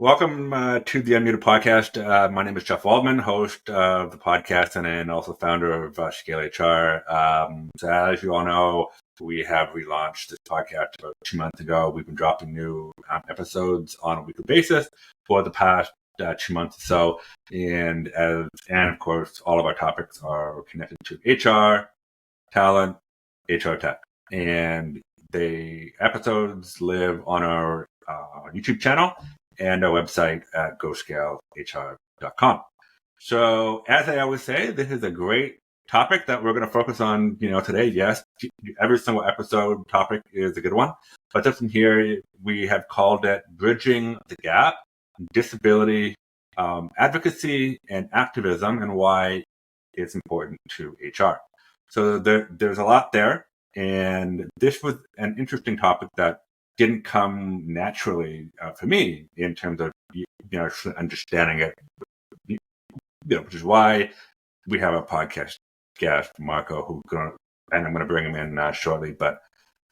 Welcome to the Unmuted Podcast. My name is Jeff Waldman, host of the podcast and then also founder of Scale HR. So as you all know, we have relaunched this podcast about 2 months ago. We've been dropping new episodes on a weekly basis for the past 2 months or so. And of course, all of our topics are connected to HR, talent, HR tech. And the episodes live on our YouTube channel and our website at GoScaleHR.com. So as I always say, this is a great topic that we're going to focus on, today. Yes, every single episode topic is a good one, but this one here, we have called it Bridging the Gap, Disability, Advocacy, and Activism, and why it's important to HR. So there's a lot there, and this was an interesting topic that didn't come naturally for me in terms of understanding it, which is why we have a podcast guest, Marco, and I'm going to bring him in shortly. But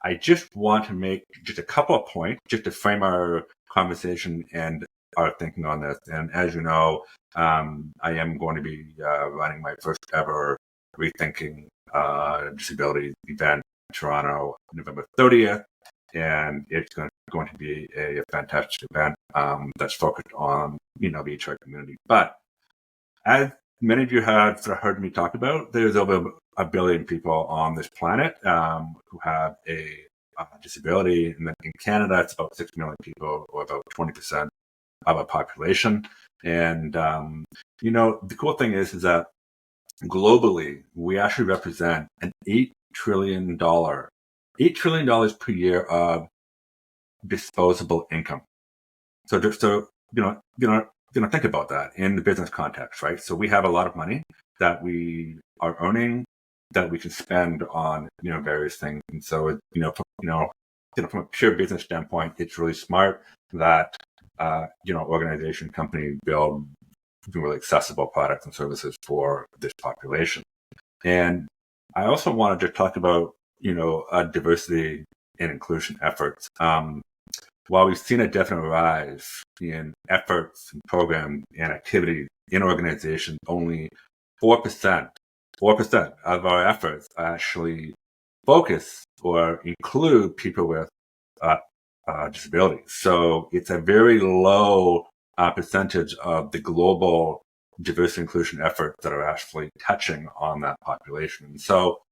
I just want to make just a couple of points just to frame our conversation and our thinking on this. And as you know, I am going to be running my first ever Rethinking Disabilities event in Toronto, November 30th. And it's going to be a fantastic event that's focused on, the HR community. But as many of you have heard me talk about, there's over 1 billion people on this planet who have a disability. And then in Canada, it's about 6 million people, or about 20% of our population. And, the cool thing is that globally, we actually represent an $8 trillion per year of disposable income. So think about that in the business context, right? So we have a lot of money that we are earning that we can spend on, various things. And so, from a pure business standpoint, it's really smart that, organization, company build really accessible products and services for this population. And I also wanted to talk about diversity and inclusion efforts. While we've seen a definite rise in efforts and programs and activities in organizations, only 4% of our efforts actually focus or include people with disabilities. So it's a very low percentage of the global diversity and inclusion efforts that are actually touching on that population. So,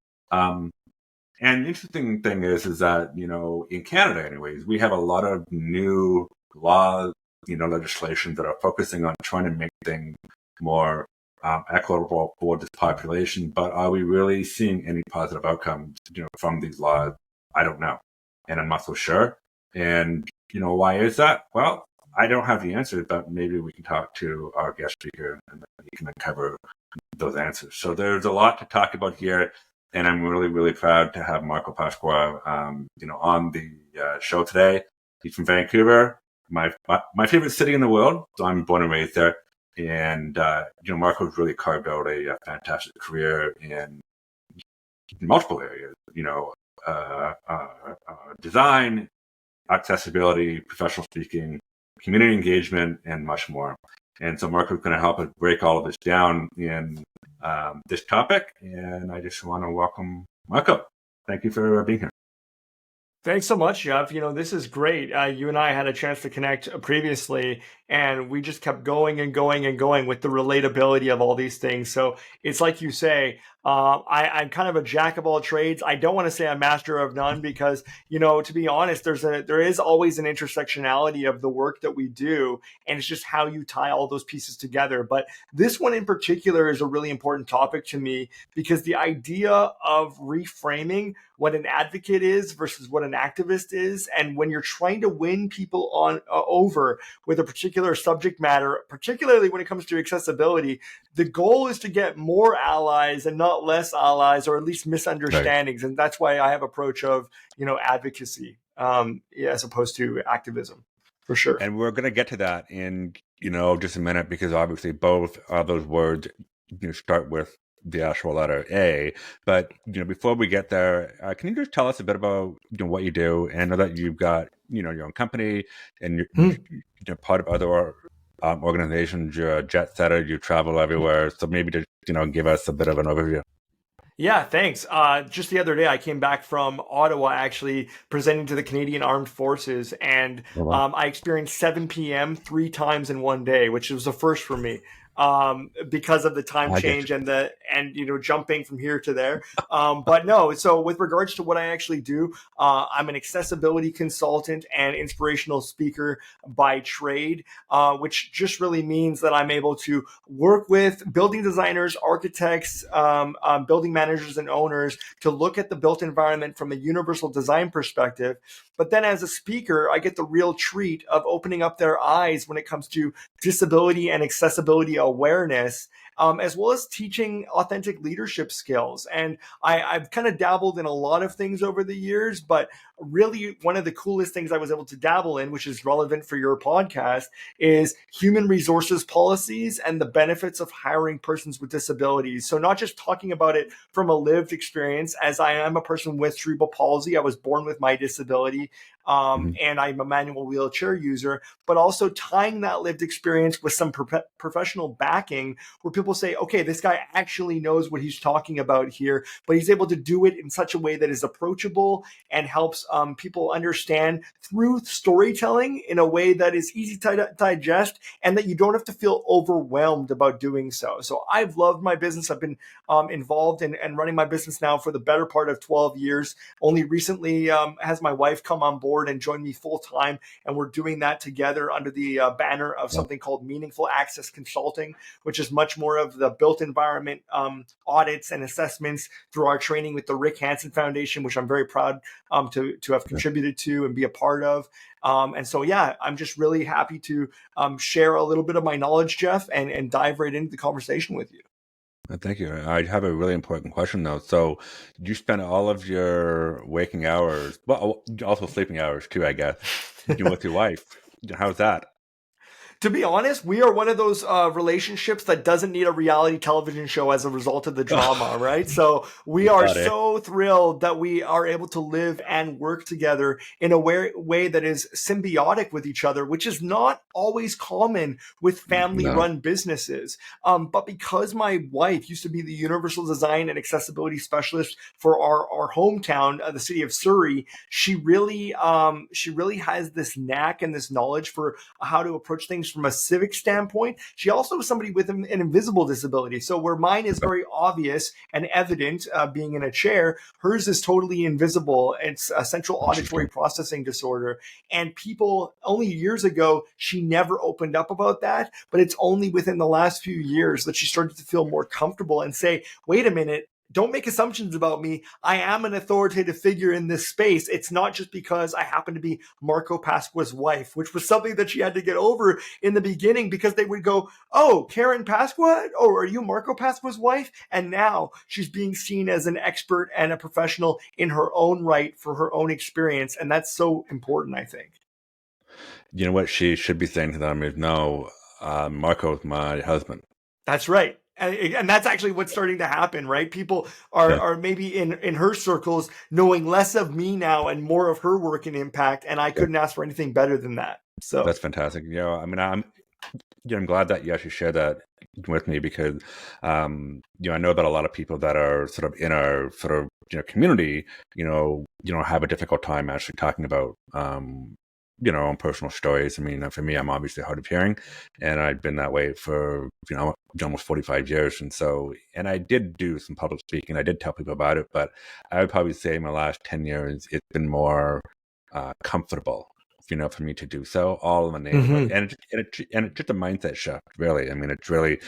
and the interesting thing is that, in Canada anyways, we have a lot of new laws, legislation that are focusing on trying to make things more equitable for this population. But are we really seeing any positive outcomes, from these laws? I don't know. And I'm not so sure. And, why is that? Well, I don't have the answer, but maybe we can talk to our guest speaker and then he can uncover those answers. So there's a lot to talk about here. And I'm really, really proud to have Marco Pasqua, on the show today. He's from Vancouver, my favorite city in the world. So I'm born and raised there. And, Marco's really carved out a fantastic career in multiple areas, design, accessibility, professional speaking, community engagement, and much more. And so Marco's going to help us break all of this down in this topic. And I just want to welcome Marco. Thank you for being here. Thanks so much, Jeff. This is great. You and I had a chance to connect previously, and we just kept going and going and going with the relatability of all these things. So it's like you say, I'm kind of a jack of all trades. I don't want to say I'm master of none because, to be honest, there is always an intersectionality of the work that we do, and it's just how you tie all those pieces together. But this one in particular is a really important topic to me because the idea of reframing what an advocate is versus what an activist is, and when you're trying to win people over with a particular subject matter, particularly when it comes to accessibility, the goal is to get more allies and not less allies, or at least misunderstandings. Right. And that's why I have approach of, advocacy as opposed to activism, for sure. And we're going to get to that in, just a minute, because obviously both of those words start with the actual letter A. But, before we get there, can you just tell us a bit about what you do? And I know that you've got, your own company, and you're part of other organizations. You're a jet setter. You travel everywhere. So maybe just give us a bit of an overview. Yeah, thanks. Just the other day, I came back from Ottawa, actually presenting to the Canadian Armed Forces, and Oh, wow. I experienced 7 p.m. 3 times in one day, which was a first for me, because of the time I get change and jumping from here to there. But no, so with regards to what I actually do, I'm an accessibility consultant and inspirational speaker by trade, which just really means that I'm able to work with building designers, architects, building managers and owners to look at the built environment from a universal design perspective. But then as a speaker, I get the real treat of opening up their eyes when it comes to disability and accessibility awareness, as well as teaching authentic leadership skills. And I've kind of dabbled in a lot of things over the years, but really one of the coolest things I was able to dabble in, which is relevant for your podcast, is human resources policies and the benefits of hiring persons with disabilities. So not just talking about it from a lived experience, as I am a person with cerebral palsy. I was born with my disability, and I'm a manual wheelchair user, but also tying that lived experience with some professional backing where people say, okay, this guy actually knows what he's talking about here, but he's able to do it in such a way that is approachable and helps people understand through storytelling in a way that is easy to digest and that you don't have to feel overwhelmed about doing so. So I've loved my business. I've been involved in and running my business now for the better part of 12 years. Only recently has my wife come on board and joined me full time. And we're doing that together under the banner of something called Meaningful Access Consulting, which is much more of the built environment audits and assessments through our training with the Rick Hansen Foundation, which I'm very proud to have contributed to and be a part of. And so, yeah, I'm just really happy to share a little bit of my knowledge, Jeff, and dive right into the conversation with you. Thank you. I have a really important question, though. So, you spend all of your waking hours, well, also sleeping hours too, I guess, with your wife. How's that? To be honest, we are one of those relationships that doesn't need a reality television show as a result of the drama, right? So we are so thrilled that we are able to live and work together in a way that is symbiotic with each other, which is not always common with family-run businesses. But because my wife used to be the universal design and accessibility specialist for our hometown, the city of Surrey, she really has this knack and this knowledge for how to approach things from a civic standpoint. She also is somebody with an invisible disability. So where mine is very obvious and evident, being in a chair, hers is totally invisible. It's a central auditory processing disorder. And people only years ago, she never opened up about that. But it's only within the last few years that she started to feel more comfortable and say, wait a minute, don't make assumptions about me. I am an authoritative figure in this space. It's not just because I happen to be Marco Pasqua's wife, which was something that she had to get over in the beginning because they would go, oh, Karen Pasqua? Oh, are you Marco Pasqua's wife? And now she's being seen as an expert and a professional in her own right for her own experience. And that's so important, I think. You know what she should be saying to them is, no, Marco's my husband. That's right. And that's actually what's starting to happen, right? People are maybe in her circles knowing less of me now and more of her work and impact. And I couldn't ask for anything better than that. So that's fantastic. I mean, I'm glad that you actually shared that with me because, I know that a lot of people that are sort of in our sort of, community, have a difficult time actually talking about, own personal stories. I mean, for me, I'm obviously hard of hearing, and I've been that way for, almost 45 years. And I did do some public speaking. I did tell people about it, but I would probably say in my last 10 years, it's been more comfortable, for me to do so, all in the name of, and it's just a mindset shift, really. I mean, it's really,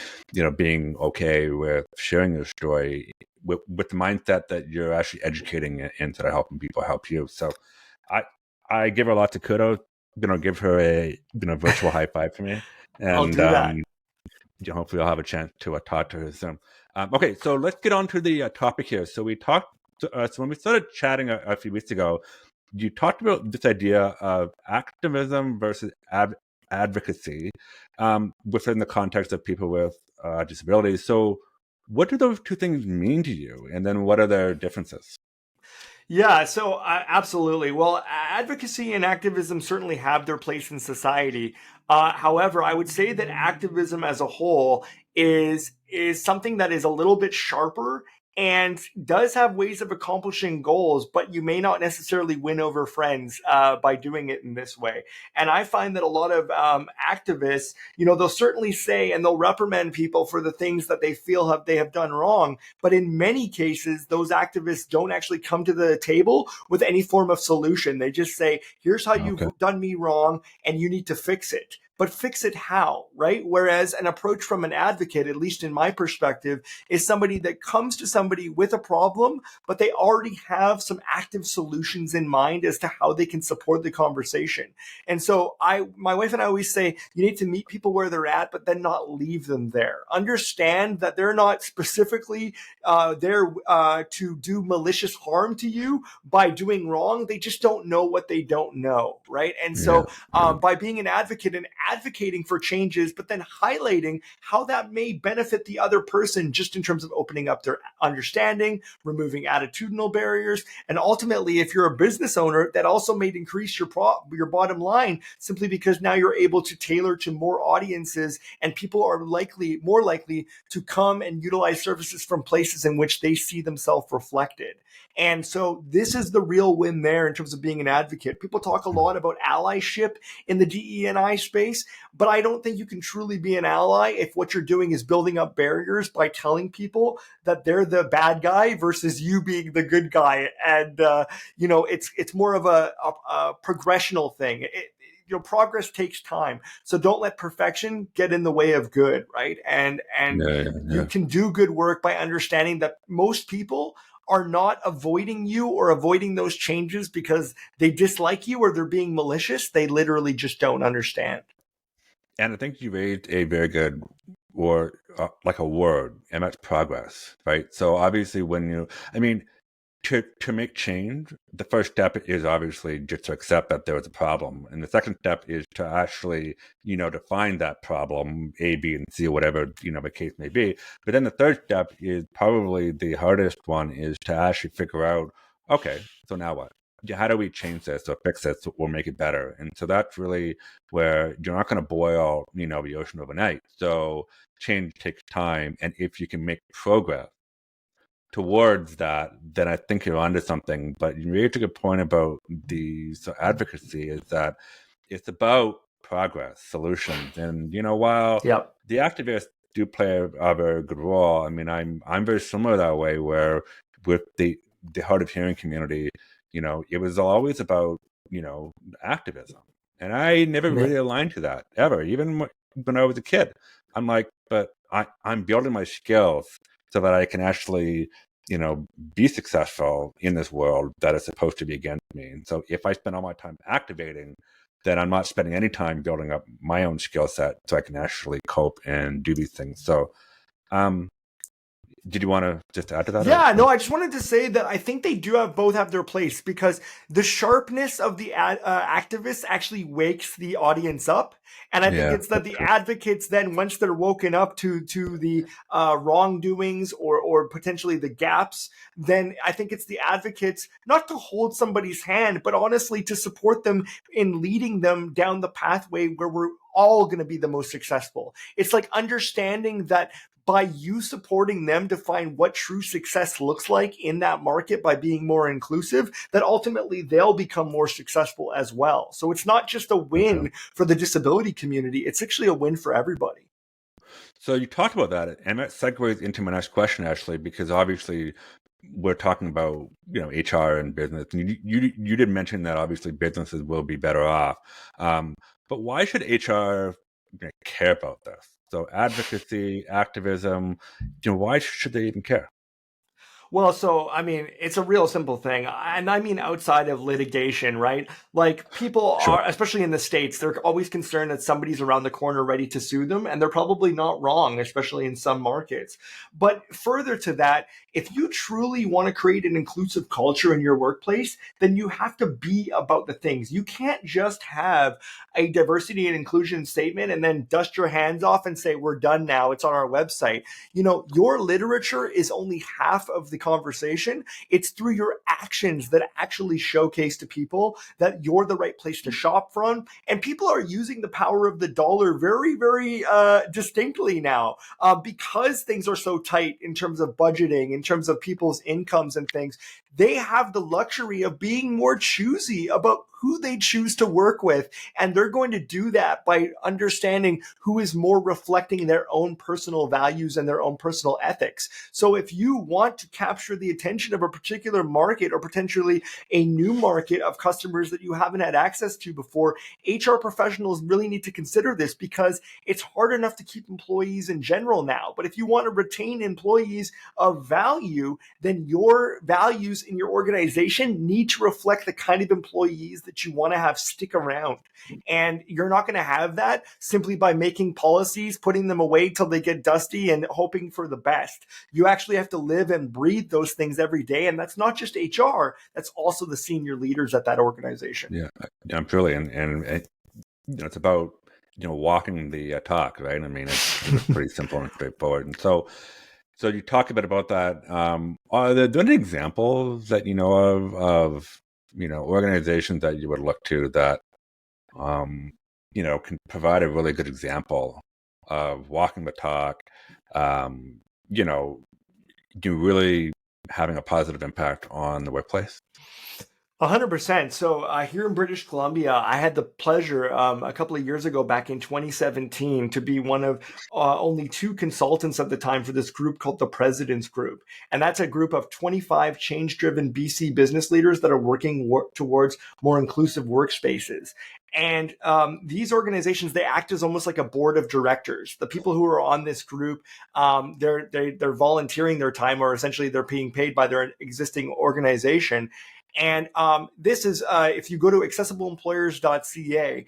being okay with sharing your story with the mindset that you're actually educating instead of helping people help you. So I give her lots of kudos. Give her a virtual high five for me, and I'll do that. Hopefully I'll have a chance to talk to her soon. Okay, so let's get on to the topic here. So we talked. So when we started chatting a few weeks ago, you talked about this idea of activism versus advocacy within the context of people with disabilities. So what do those two things mean to you? And then what are their differences? Yeah, so absolutely. Well, advocacy and activism certainly have their place in society. However, I would say that activism as a whole is something that is a little bit sharper and does have ways of accomplishing goals, but you may not necessarily win over friends by doing it in this way. And I find that a lot of activists, they'll certainly say and they'll reprimand people for the things that they feel they have done wrong, but in many cases, those activists don't actually come to the table with any form of solution. They just say, here's how Okay. you've done me wrong, and you need to fix it. But fix it how, right? Whereas an approach from an advocate, at least in my perspective, is somebody that comes to somebody with a problem, but they already have some active solutions in mind as to how they can support the conversation. And so my wife and I always say, you need to meet people where they're at, but then not leave them there. Understand that they're not specifically there to do malicious harm to you by doing wrong. They just don't know what they don't know, right? And Yeah. so Yeah. by being an advocate and advocating for changes, but then highlighting how that may benefit the other person just in terms of opening up their understanding, removing attitudinal barriers, and ultimately, if you're a business owner, that also may increase your bottom line simply because now you're able to tailor to more audiences and people are more likely to come and utilize services from places in which they see themselves reflected. And so this is the real win there in terms of being an advocate. People talk a lot about allyship in the DE&I space, but I don't think you can truly be an ally if what you're doing is building up barriers by telling people that they're the bad guy versus you being the good guy. And it's more of a progressional thing. Progress takes time, so don't let perfection get in the way of good, right? And Yeah. you Yeah. can do good work by understanding that most people are not avoiding you or avoiding those changes because they dislike you or they're being malicious. They literally just don't understand. And I think you raised a very good or like a word, and that's progress, right? So obviously, I mean, to make change, the first step is obviously just to accept that there is a problem, and the second step is to actually, define that problem, A, B, and C, whatever the case may be. But then the third step is probably the hardest one, is to actually figure out, okay, so now what? Yeah, how do we change this or fix this or make it better? And so that's really where you're not going to boil, the ocean overnight. So change takes time, and if you can make progress towards that, then I think you're onto something. But you raised a good point about advocacy is that it's about progress, solutions, and while Yep. the activists do play a very good role, I mean, I'm very similar that way. Where with the hard of hearing community, it was always about activism, and I never Yeah. really aligned to that ever, even when I was a kid. I'm like, but I'm building my skills so that I can actually be successful in this world that is supposed to be against me. And so if I spend all my time activating, then I'm not spending any time building up my own skill set so I can actually cope and do these things. So, um, did you want to just add to that? Or Yeah, no, I just wanted to say that I think they do both have their place because the sharpness of the activists actually wakes the audience up, and I think yeah, it's that that's the true. advocates then, once they're woken up to the wrongdoings or potentially the gaps, then I think it's the advocates not to hold somebody's hand, but honestly to support them in leading them down the pathway where we're all going to be the most successful. It's like understanding that by you supporting them to find what true success looks like in that market by being more inclusive, that ultimately they'll become more successful as well. So it's not just a Okay. win for the disability community, it's actually a win for everybody. So you talked about that, and that segues into my next question, actually, because obviously we're talking about HR and business, and you did mention that obviously businesses will be better off, um, but why should HR care about this? So advocacy, activism, why should they even care? Well, so I mean, it's a real simple thing. And I mean outside of litigation, right? Like people Sure. are, especially in the States, they're always concerned that somebody's around the corner ready to sue them. And they're probably not wrong, especially in some markets. But further to that, if you truly want to create an inclusive culture in your workplace, then you have to be about the things. You can't just have a diversity and inclusion statement and then dust your hands off and say, we're done now. It's on our website. Your literature is only half of the conversation. It's through your actions that actually showcase to people that you're the right place to shop from. And people are using the power of the dollar very, very distinctly now, because things are so tight in terms of budgeting, in terms of people's incomes and things. They have the luxury of being more choosy about who they choose to work with. And they're going to do that by understanding who is more reflecting their own personal values and their own personal ethics. So if you want to capture the attention of a particular market or potentially a new market of customers that you haven't had access to before, HR professionals really need to consider this, because it's hard enough to keep employees in general now. But if you want to retain employees of value, then your values in your organization need to reflect the kind of employees that you want to have stick around. And you're not going to have that simply by making policies, putting them away till they get dusty and hoping for the best. You actually have to live and breathe those things every day. And that's not just HR, that's also the senior leaders at that organization. Yeah, truly. And it's about, walking the talk, right? I mean, it's pretty simple and straightforward. And so you talk a bit about that. Are there any examples that you know of organizations that you would look to that, can provide a really good example of walking the talk, really having a positive impact on the workplace? 100%. So here in British Columbia, I had the pleasure a couple of years ago, back in 2017, to be one of only 2 consultants at the time for this group called the President's Group. And that's a group of 25 change-driven BC business leaders that are working towards more inclusive workspaces. And these organizations, they act as almost like a board of directors. The people who are on this group, they're volunteering their time, or essentially they're being paid by their existing organization. And this is, if you go to accessibleemployers.ca,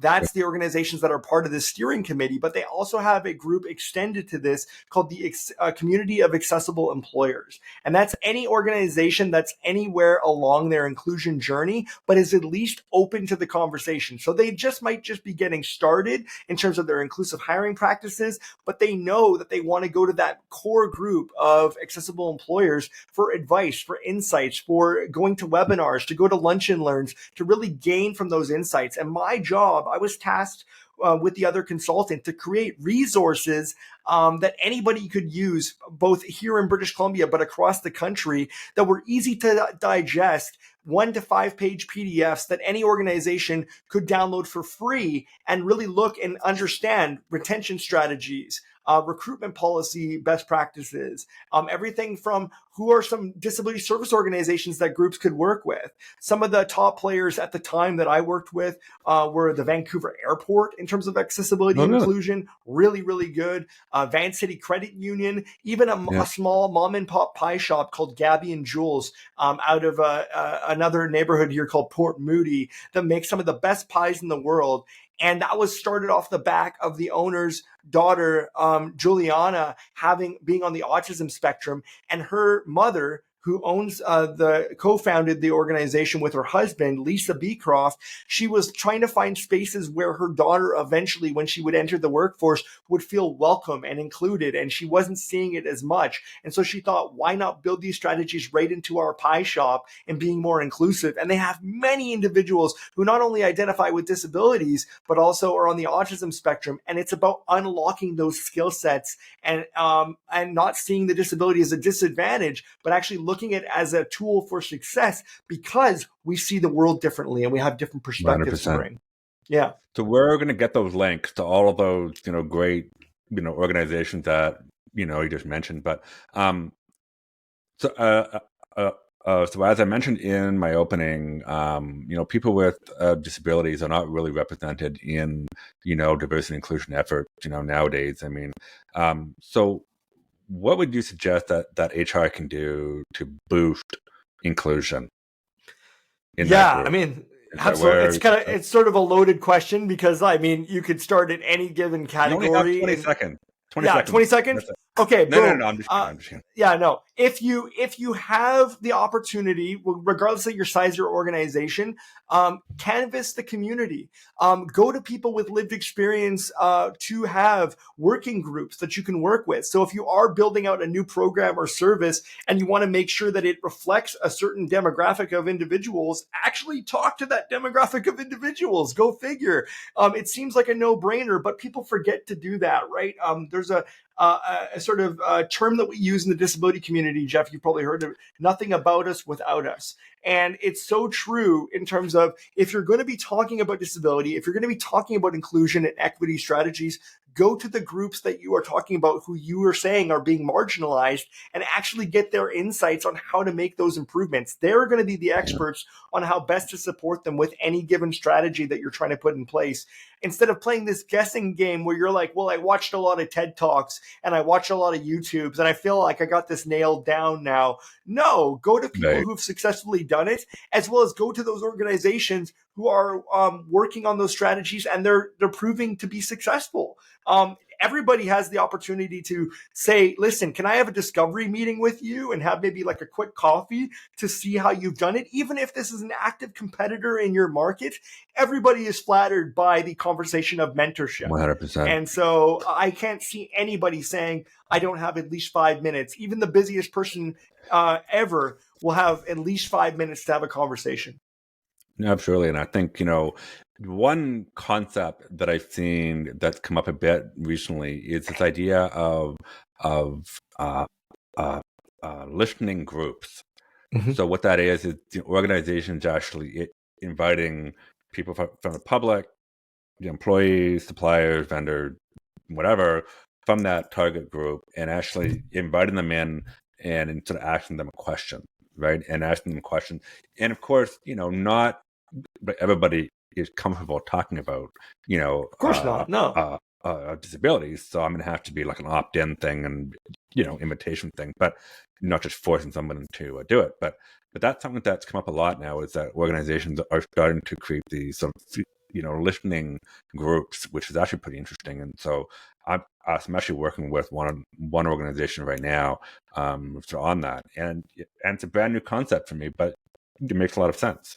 that's the organizations that are part of this steering committee, but they also have a group extended to this called the Community of Accessible Employers. And that's any organization that's anywhere along their inclusion journey, but is at least open to the conversation. So they might just be getting started in terms of their inclusive hiring practices, but they know that they want to go to that core group of accessible employers for advice, for insights, for going to webinars, to go to lunch and learns, to really gain from those insights. And my job, I was tasked with the other consultant to create resources that anybody could use, both here in British Columbia, but across the country, that were easy to digest, 1 to 5 page PDFs that any organization could download for free and really look and understand retention strategies, recruitment policy best practices, everything from who are some disability service organizations that groups could work with. Some of the top players at the time that I worked with were the Vancouver Airport in terms of accessibility and inclusion, really, really good. Van City Credit Union, even a small mom and pop pie shop called Gabby and Jules out of another neighborhood here called Port Moody, that makes some of the best pies in the world. And that was started off the back of the owner's daughter, Juliana, being on the autism spectrum, and her mother, who co-founded the organization with her husband, Lisa Beecroft. She was trying to find spaces where her daughter eventually, when she would enter the workforce, would feel welcome and included, and she wasn't seeing it as much. And so she thought, why not build these strategies right into our pie shop and being more inclusive? And they have many individuals who not only identify with disabilities, but also are on the autism spectrum. And it's about unlocking those skill sets and not seeing the disability as a disadvantage, but actually looking at it as a tool for success, because we see the world differently and we have different perspectives 100%. to bring. Yeah. So we're going to get those links to all of those, great, organizations that, you just mentioned. But so as I mentioned in my opening, people with disabilities are not really represented in, diversity and inclusion efforts, nowadays. I mean, so what would you suggest that HR can do to boost inclusion in that group? I mean, absolutely. It's sort of a loaded question, because I mean, you could start at any given category. You only have 20 seconds. 20 seconds. Okay, boom. No. I'm just kidding. I'm just kidding. Yeah, no. If you have the opportunity, regardless of your size, your organization, canvas the community. Go to people with lived experience to have working groups that you can work with. So if you are building out a new program or service and you want to make sure that it reflects a certain demographic of individuals, actually talk to that demographic of individuals. Go figure. It seems like a no-brainer, but people forget to do that, right? There's a sort of term that we use in the disability community, Jeff, you've probably heard of, nothing about us without us. And it's so true in terms of if you're going to be talking about disability, if you're going to be talking about inclusion and equity strategies, go to the groups that you are talking about who you are saying are being marginalized and actually get their insights on how to make those improvements. They're going to be the experts on how best to support them with any given strategy that you're trying to put in place. Instead of playing this guessing game where you're like, well, I watched a lot of TED Talks and I watched a lot of YouTubes and I feel like I got this nailed down now. No, go to people Right. who've successfully done it, as well as go to those organizations who are working on those strategies and they're proving to be successful. Everybody has the opportunity to say, listen, can I have a discovery meeting with you and have maybe like a quick coffee to see how you've done it? Even if this is an active competitor in your market, everybody is flattered by the conversation of mentorship. 100%. And so I can't see anybody saying, I don't have at least 5 minutes. Even the busiest person ever will have at least 5 minutes to have a conversation. Absolutely. And I think, one concept that I've seen that's come up a bit recently is this idea of uh, uh, listening groups. Mm-hmm. So what that is the organizations actually inviting people from the public, the employees, suppliers, vendors, whatever, from that target group, and actually inviting them in and sort of asking them a question, right? And asking them questions. And of course, not everybody is comfortable talking about, Of course not. No. disabilities. So I'm going to have to be like an opt-in thing and, invitation thing, but not just forcing someone to do it. But that's something that's come up a lot now is that organizations are starting to create these sort of, listening groups, which is actually pretty interesting. And so I'm actually working with one organization right now on that. And it's a brand new concept for me, but it makes a lot of sense.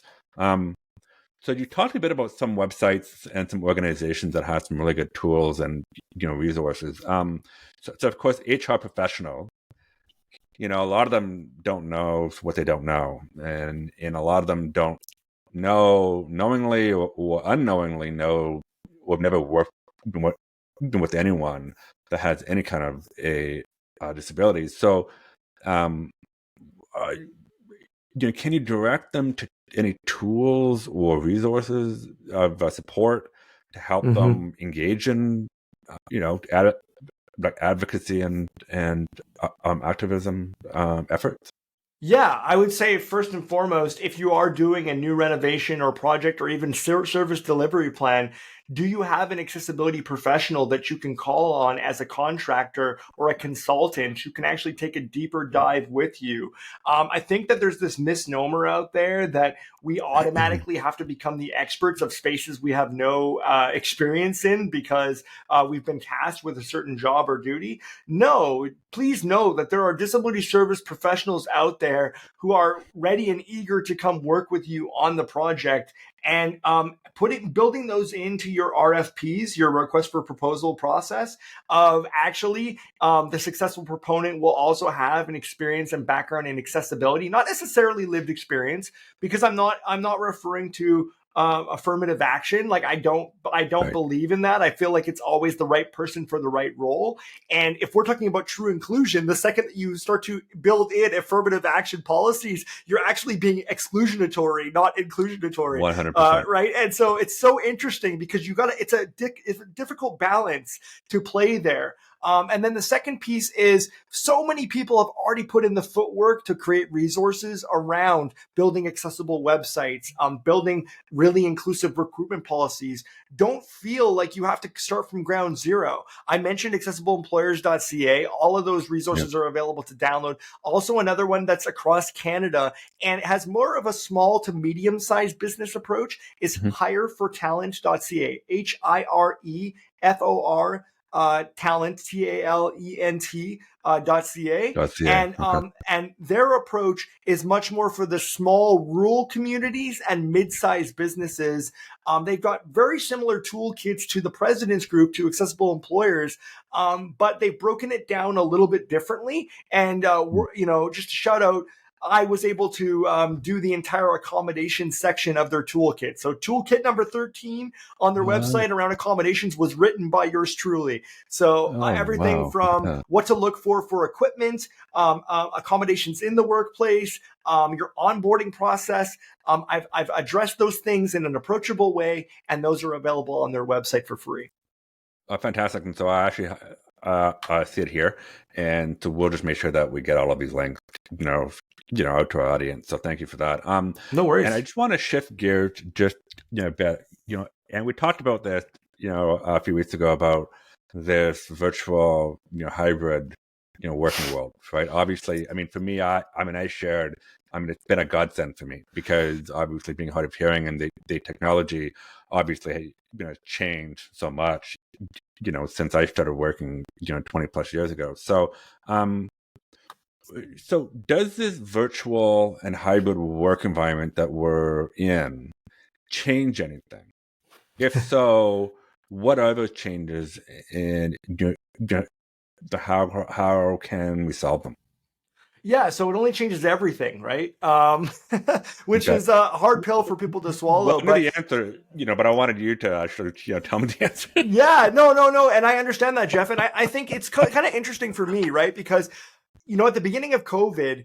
So you talked a bit about some websites and some organizations that have some really good tools and resources. So of course HR professional, a lot of them don't know what they don't know, and a lot of them don't know knowingly or unknowingly know or have never worked with anyone that has any kind of a disability. So um, can you direct them to any tools or resources of support to help them engage in, like advocacy and activism efforts? Yeah, I would say first and foremost, if you are doing a new renovation or project or even service delivery plan, do you have an accessibility professional that you can call on as a contractor or a consultant who can actually take a deeper dive with you? I think that there's this misnomer out there that we automatically have to become the experts of spaces we have no experience in because we've been tasked with a certain job or duty. No, please know that there are disability service professionals out there who are ready and eager to come work with you on the project and building those into your RFPs, your request for proposal process of actually the successful proponent will also have an experience and background in accessibility, not necessarily lived experience, because I'm not referring to affirmative action. Like I don't Right. believe in that. I feel like it's always the right person for the right role. And if we're talking about true inclusion, the second that you start to build in affirmative action policies, you're actually being exclusionatory, not inclusionatory. 100%. Right. And so it's so interesting because it's a difficult balance to play there. And then the second piece is so many people have already put in the footwork to create resources around building accessible websites, building really inclusive recruitment policies. Don't feel like you have to start from ground zero. I mentioned accessibleemployers.ca. All of those resources are available to download. Also, another one that's across Canada and has more of a small to medium sized business approach is hirefortalent.ca, HIREFOR talent, TALENT, .ca. .ca. Okay. And their approach is much more for the small rural communities and mid-sized businesses. They've got very similar toolkits to the President's Group, to Accessible Employers, but they've broken it down a little bit differently. And just a shout out, I was able to do the entire accommodation section of their toolkit. So toolkit number 13 on their website around accommodations was written by yours truly. So everything from what to look for equipment, accommodations in the workplace, your onboarding process. I've addressed those things in an approachable way, and those are available on their website for free. Fantastic. And so I actually see it here, and so we'll just make sure that we get all of these links, out to our audience. So thank you for that. No worries. And I just want to shift gears just a bit, and we talked about this, a few weeks ago about this virtual, hybrid, working world, right? Obviously, I mean, for me, it's been a godsend for me, because obviously being hard of hearing and the technology obviously changed so much, since I started working, 20 plus years ago. So, so does this virtual and hybrid work environment that we're in change anything? If so, what are those changes, and how can we solve them? Yeah, so it only changes everything, right? Which is a hard pill for people to swallow. Well, the answer, but I wanted you to actually, tell me the answer. Yeah, no, and I understand that, Jeff, and I think it's kind of interesting for me, right? Because at the beginning of COVID,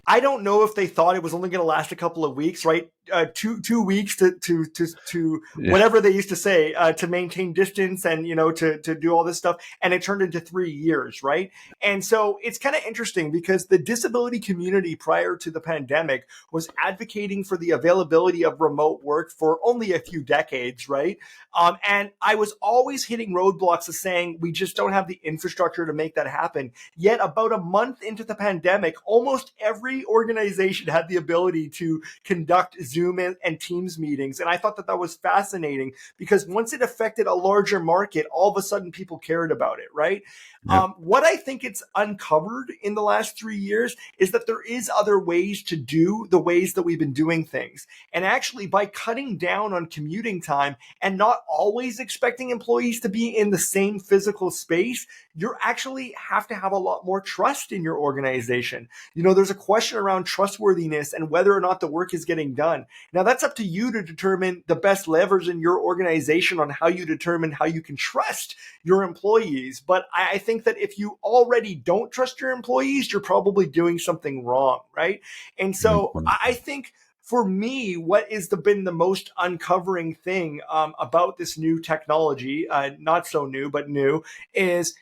I don't know if they thought it was only going to last a couple of weeks, right? 2 weeks to whatever they used to say, to maintain distance and, to do all this stuff. And it turned into 3 years, right? And so it's kind of interesting, because the disability community prior to the pandemic was advocating for the availability of remote work for only a few decades, right? And I was always hitting roadblocks of saying, we just don't have the infrastructure to make that happen. Yet about a month into the pandemic, almost every organization had the ability to conduct Zoom and Teams meetings. And I thought that was fascinating, because once it affected a larger market, all of a sudden people cared about it, right? Yep. What I think it's uncovered in the last 3 years is that there is other ways to do the ways that we've been doing things. And actually, by cutting down on commuting time and not always expecting employees to be in the same physical space, you actually have to have a lot more trust in your organization. There's a question around trustworthiness and whether or not the work is getting done. Now, that's up to you to determine the best levers in your organization on how you determine how you can trust your employees. But I think that if you already don't trust your employees, you're probably doing something wrong, right? And so I think, for me, what is been the most uncovering thing about this new technology, not so new, but new, is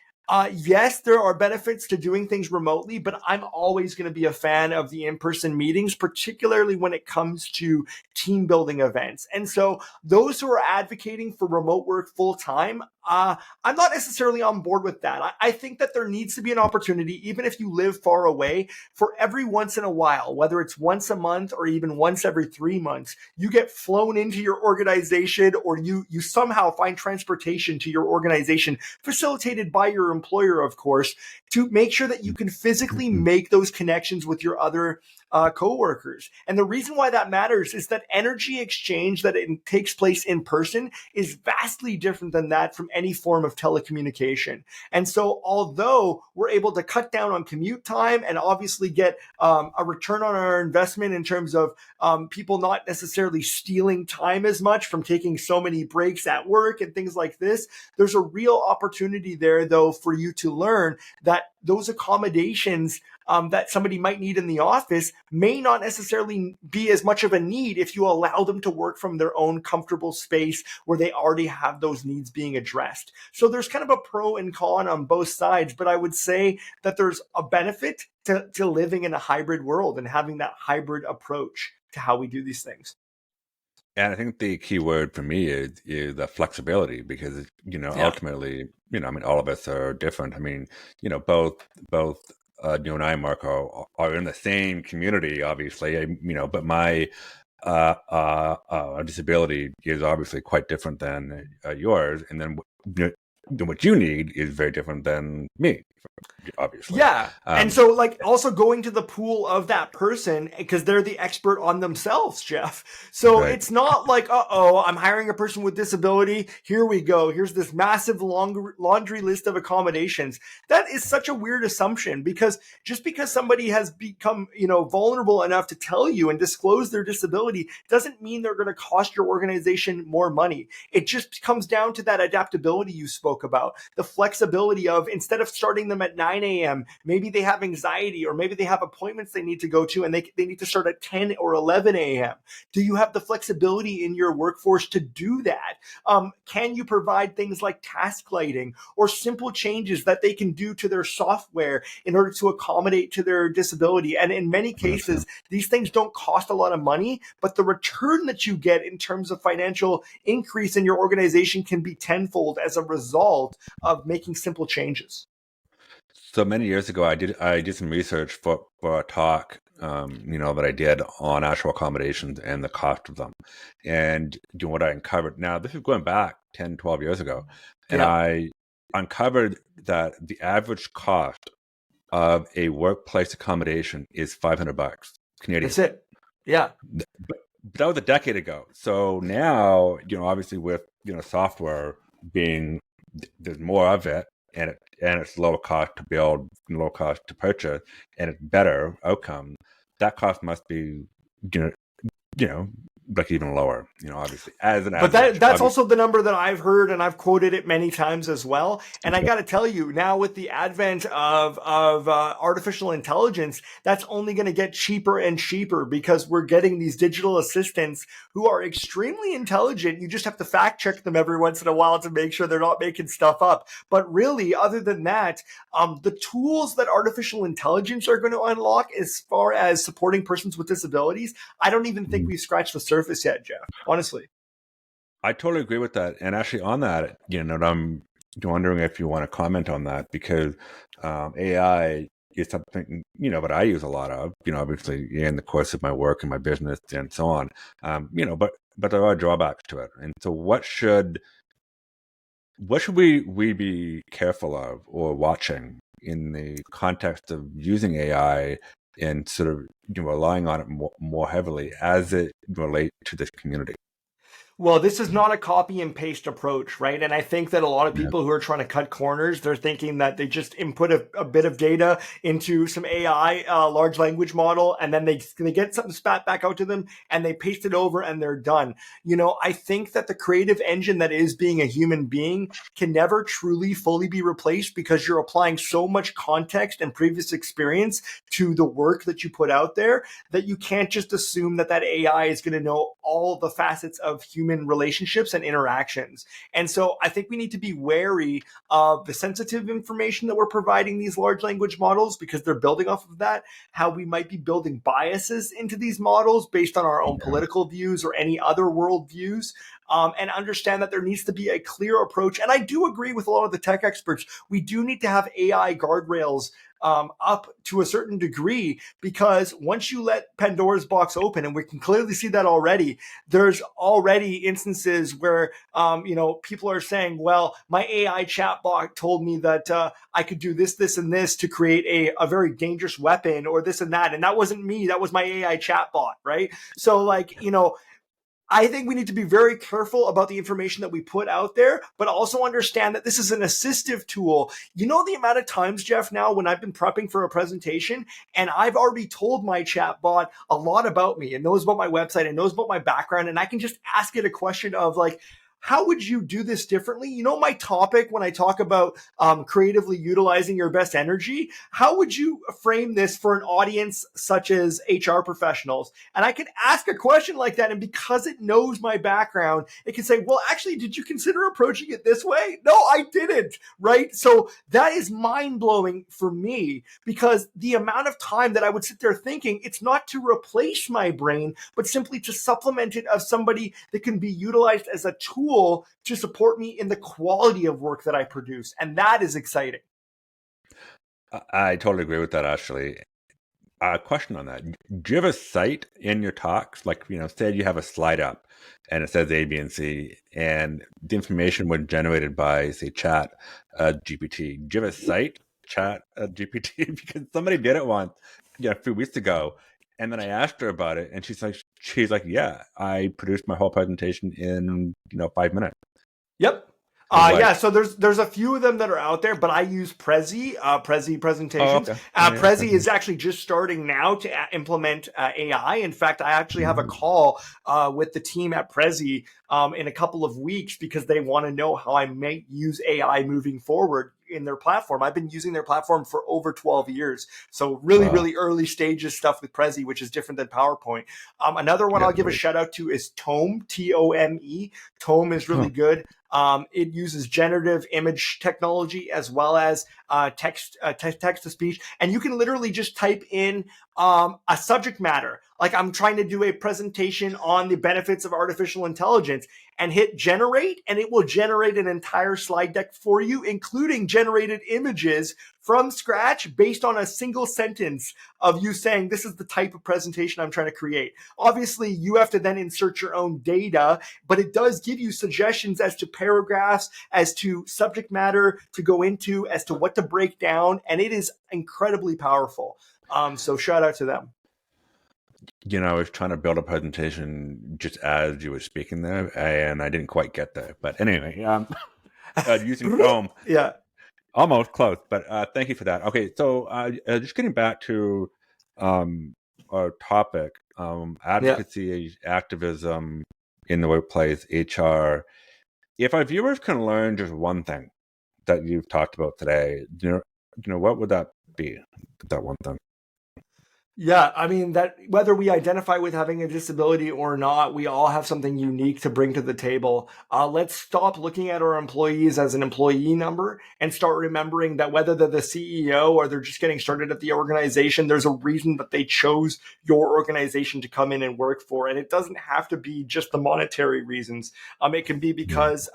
yes, there are benefits to doing things remotely, but I'm always going to be a fan of the in-person meetings, particularly when it comes to team building events. And so those who are advocating for remote work full time, I'm not necessarily on board with that. I think that there needs to be an opportunity, even if you live far away, for every once in a while, whether it's once a month or even once every 3 months, you get flown into your organization, or you somehow find transportation to your organization, facilitated by your employer, of course, to make sure that you can physically make those connections with your other coworkers. And the reason why that matters is that energy exchange that it takes place in person is vastly different than that from any form of telecommunication. And so, although we're able to cut down on commute time and obviously get a return on our investment in terms of people not necessarily stealing time as much from taking so many breaks at work and things like this, there's a real opportunity there, though, for you to learn that those accommodations that somebody might need in the office may not necessarily be as much of a need if you allow them to work from their own comfortable space where they already have those needs being addressed. So there's kind of a pro and con on both sides, but I would say that there's a benefit to living in a hybrid world and having that hybrid approach to how we do these things. And I think the key word for me is the flexibility, because, ultimately, all of us are different. I mean, both you and I, Marco, are in the same community, obviously, but my disability is obviously quite different than yours. And then what you need is very different than me, obviously. Yeah. And so, like, also going to the pool of that person because they're the expert on themselves, Jeff. So Right. it's not like, I'm hiring a person with disability. Here we go. Here's this massive laundry list of accommodations. That is such a weird assumption because just because somebody has become, vulnerable enough to tell you and disclose their disability doesn't mean they're going to cost your organization more money. It just comes down to that adaptability you spoke about, the flexibility of instead of starting them at 9 a.m., maybe they have anxiety or maybe they have appointments they need to go to and they need to start at 10 or 11 a.m. Do you have the flexibility in your workforce to do that? Can you provide things like task lighting or simple changes that they can do to their software in order to accommodate to their disability? And in many cases, these things don't cost a lot of money, but the return that you get in terms of financial increase in your organization can be tenfold as a result of making simple changes. So many years ago, I did some research for a talk, that I did on actual accommodations and the cost of them, and doing what I uncovered. Now, this is going back 10, 12 years ago, and Yeah. I uncovered that the average cost of a workplace accommodation is $500 Canadian. That's it. Yeah. But that was a decade ago. So now, obviously with software being there's more of it, and it's lower cost to build, lower cost to purchase, and it's better outcome. That cost must be you know like even lower, obviously as an But average. that's also the number that I've heard, and I've quoted it many times as well. And I got to tell you, now with the advent of artificial intelligence, that's only going to get cheaper and cheaper because we're getting these digital assistants who are extremely intelligent. You just have to fact check them every once in a while to make sure they're not making stuff up. But really, other than that, the tools that artificial intelligence are going to unlock as far as supporting persons with disabilities, I don't even think we've scratched the surface yet, Jeff. Honestly. I totally agree with that. And actually on that, I'm wondering if you want to comment on that, because AI is something, that I use a lot of, obviously in the course of my work and my business and so on. But there are drawbacks to it. And so what should we be careful of or watching in the context of using AI and sort of relying on it more heavily as it relates to this community? Well, this is not a copy and paste approach, right? And I think that a lot of Yeah. people who are trying to cut corners, they're thinking that they just input a bit of data into some AI, large language model, and then they get something spat back out to them and they paste it over and they're done. I think that the creative engine that is being a human being can never truly fully be replaced because you're applying so much context and previous experience to the work that you put out there that you can't just assume that AI is going to know all the facets of human relationships and interactions. And so I think we need to be wary of the sensitive information that we're providing these large language models because they're building off of that, how we might be building biases into these models based on our own political views or any other world views. And understand that there needs to be a clear approach. And I do agree with a lot of the tech experts. We do need to have AI guardrails up to a certain degree, because once you let Pandora's box open, and we can clearly see that already, there's already instances where, people are saying, well, my AI chatbot told me that I could do this, this, and this to create a very dangerous weapon or this and that. And that wasn't me. That was my AI chatbot, right? So I think we need to be very careful about the information that we put out there, but also understand that this is an assistive tool. The amount of times, Jeff, now when I've been prepping for a presentation and I've already told my chatbot a lot about me and knows about my website and knows about my background, and I can just ask it a question of like, how would you do this differently? My topic when I talk about creatively utilizing your best energy, how would you frame this for an audience such as HR professionals? And I can ask a question like that. And because it knows my background, it can say, well, actually, did you consider approaching it this way? No, I didn't. Right. So that is mind blowing for me, because the amount of time that I would sit there thinking, it's not to replace my brain, but simply to supplement it of somebody that can be utilized as a tool to support me in the quality of work that I produce. And that is exciting. I totally agree with that, actually. question on that. Do you have a site in your talks? Like, say you have a slide up and it says A, B, and C, and the information was generated by, say, Chat GPT. Do you have a site, Chat GPT? Because somebody did it once, a few weeks ago, and then I asked her about it, and she's like, yeah, I produced my whole presentation in 5 minutes. Yep. I was like, Yeah, so there's a few of them that are out there, but I use Prezi, Prezi oh, presentations. okay. Yeah, Prezi is actually just starting now to implement AI. In fact, I actually have a call with the team at Prezi in a couple of weeks because they want to know how I might use AI moving forward in their platform. I've been using their platform for over 12 years. So really, Wow. really early stages stuff with Prezi, which is different than PowerPoint. Another one Yeah, I'll give a right. shout out to is Tome, Tome. Tome is really Huh. good. It uses generative image technology as well as text to speech, and you can literally just type in a subject matter. Like I'm trying to do a presentation on the benefits of artificial intelligence, and hit generate, and it will generate an entire slide deck for you, including generated images from scratch based on a single sentence of you saying this is the type of presentation I'm trying to create. Obviously, you have to then insert your own data, but it does give you suggestions as to paragraphs, as to subject matter to go into, as to what to break down, and it is incredibly powerful. So shout out to them. I was trying to build a presentation just as you were speaking there, and I didn't quite get there. But anyway, using Chrome, Yeah. almost close. But thank you for that. Okay, so just getting back to our topic, Yeah. advocacy, activism in the workplace, HR. If our viewers can learn just one thing that you've talked about today, what would that be? That one thing. Yeah, I mean that whether we identify with having a disability or not, we all have something unique to bring to the table. Let's stop looking at our employees as an employee number and start remembering that whether they're the CEO or they're just getting started at the organization, there's a reason that they chose your organization to come in and work for, and it doesn't have to be just the monetary reasons. It can be because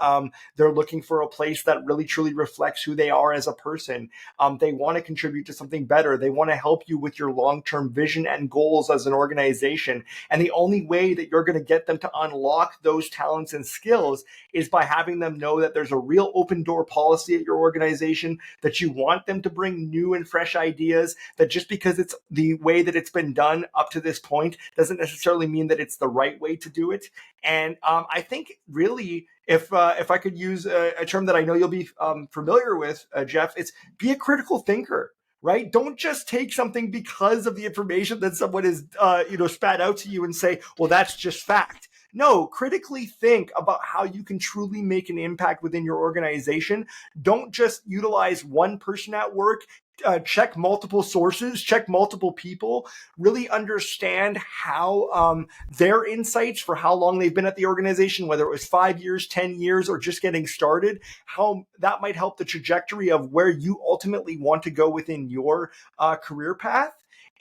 they're looking for a place that really truly reflects who they are as a person. They want to contribute to something better. They want to help you with your long-term vision and goals as an organization. And the only way that you're going to get them to unlock those talents and skills is by having them know that there's a real open door policy at your organization, that you want them to bring new and fresh ideas, that just because it's the way that it's been done up to this point doesn't necessarily mean that it's the right way to do it. And I think really, if I could use a term that I know you'll be familiar with, Jeff, it's be a critical thinker. Right? Don't just take something because of the information that someone is, spat out to you and say, well, that's just fact. No, critically think about how you can truly make an impact within your organization. Don't just utilize one person at work. Check multiple sources, check multiple people, really understand how their insights for how long they've been at the organization, whether it was 5 years, 10 years, or just getting started, how that might help the trajectory of where you ultimately want to go within your career path.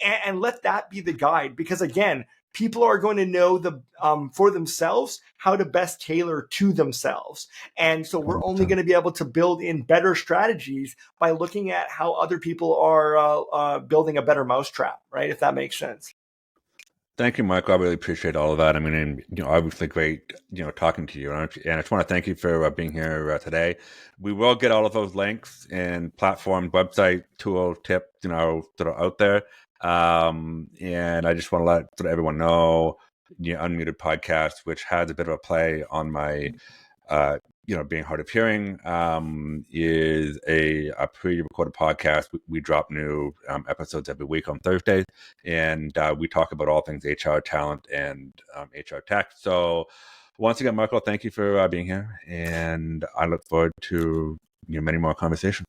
And let that be the guide. Because again, people are going to know for themselves how to best tailor to themselves. And so we're only going to be able to build in better strategies by looking at how other people are building a better mousetrap, right? If that makes sense. Thank you, Michael. I really appreciate all of that. I mean, and, obviously great, talking to you. And I just want to thank you for being here today. We will get all of those links and platform, website, tool, tips, that are out there. And I just want to let everyone know, Unmuted Podcast, which has a bit of a play on my, being hard of hearing, is a pre-recorded podcast. We drop new episodes every week on Thursdays, and we talk about all things HR talent and HR tech. So once again, Michael, thank you for being here, and I look forward to many more conversations.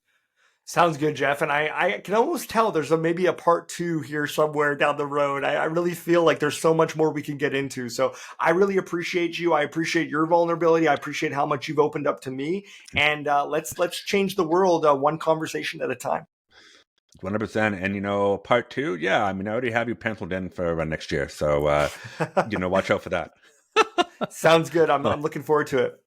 Sounds good, Jeff. And I can almost tell there's maybe a part 2 here somewhere down the road. I really feel like there's so much more we can get into. So I really appreciate you. I appreciate your vulnerability. I appreciate how much you've opened up to me. And let's change the world one conversation at a time. 100%. And, part 2, yeah, I mean, I already have you penciled in for next year. So, watch out for that. Sounds good. I'm looking forward to it.